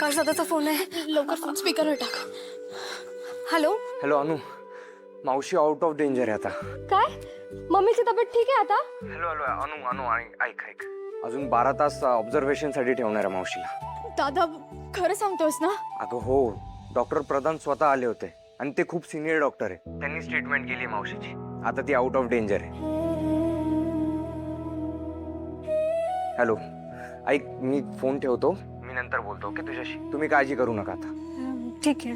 प्रकाश दादाचा फोन आहे. लवकर फोन स्पीकरवर टाक. हॅलो. हॅलो अनु, मावशी आउट ऑफ डेंजर आहे आता. काय? मम्मीची तब्येत ठीक आहे आता? हॅलो हॅलो अनु अनु ऐक ऐक, अजून 12 तास ऑब्झर्वेशन साठी ठेवणार आहे मावशीला. दादा खरं सांगतोस ना? अगं हो, डॉक्टर प्रधान स्वतः आले होते आणि ते खूप सिनियर डॉक्टर आहे. त्यांनी ट्रीटमेंट केली मावशीची. आता ती आउट ऑफ डेंजर आहे. हॅलो ऐक, मी फोन ठेवतो, मी नंतर बोलतो ओके तुझ्याशी. तुम्ही काळजी करू नका आता. ठीक आहे.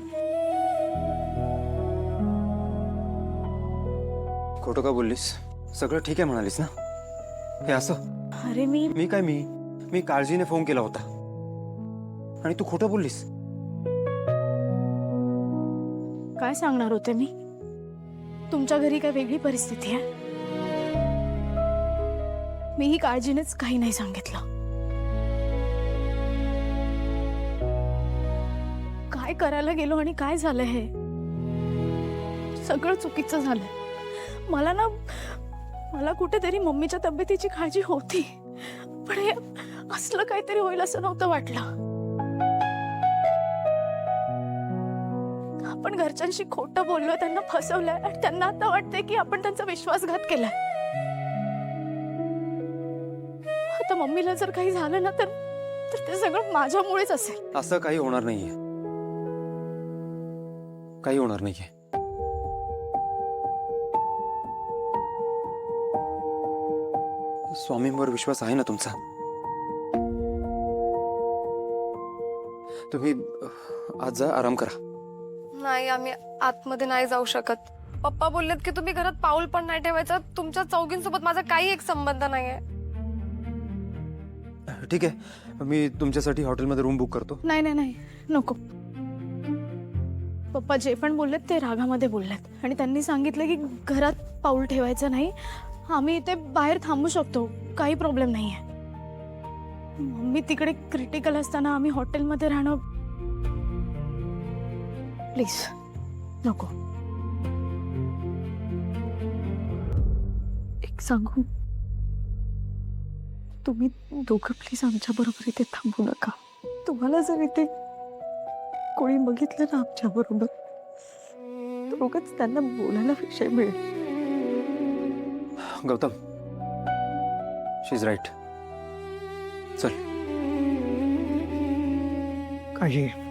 खोटं का बोललीस? सगळं ठीक आहे म्हणालीस ना? हे असं? अरे मी काळजीने फोन केला होता आणि तू खोटं बोललीस. काय सांगणार होते मी? तुमच्या घरी काय वेगळी परिस्थिती आहे? मीही काळजीनेच काही नाही सांगितलं. काय करायला गेलो आणि काय झालं? हे सगळं चुकीचं झालंय. मला कुठेतरी मम्मीच्या तब्येतीची काळजी होती, पण हे असलं काहीतरी होईल असं नव्हतं वाटलं. आपण घरच्यांशी खोटं बोललो, त्यांना फसवलंय आणि त्यांना आता वाटतंय की आपण त्यांचा विश्वासघात केलाय. आता मम्मीला जर काही झालं ना तर ते सगळं माझ्यामुळेच असेल. असं काही होणार नाहीये, काही होणार नाहीये. स्वामींवर विश्वास आहे ना तुमचा? तुम्ही आज जा, आराम करा. नाही, आम्ही आतमध्ये नाही जाऊ शकत. पप्पा बोललेत की तुम्ही घरात पाऊल पण नाही ठेवायचं. तुमच्या चौघींसोबत माझा काही एक संबंध नाहीये. ठीक आहे, मी तुमच्यासाठी हॉटेलमध्ये रूम बुक करतो. नाही नाही नाही, नको. पप्पा जे पण बोललेत ते रागामध्ये बोललेत आणि त्यांनी सांगितलं की घरात पाऊल ठेवायचं नाही. आम्ही इथे बाहेर थांबू शकतो, काही प्रॉब्लेम नाहीये. मम्मी तिकडे क्रिटिकल असताना आम्ही हॉटेलमध्ये राहणं, प्लीज नको. एक सांगू, तुम्ही दोघं प्लीज आमच्या बरोबर इथे थांबू नका. तुम्हाला जर इथे कोणी बघितलं ना आमच्या बरोबर, तर उगाच त्यांना बोलायला विषय मिळेल. गौतम, शी इज राईट. चल. काळजी घे.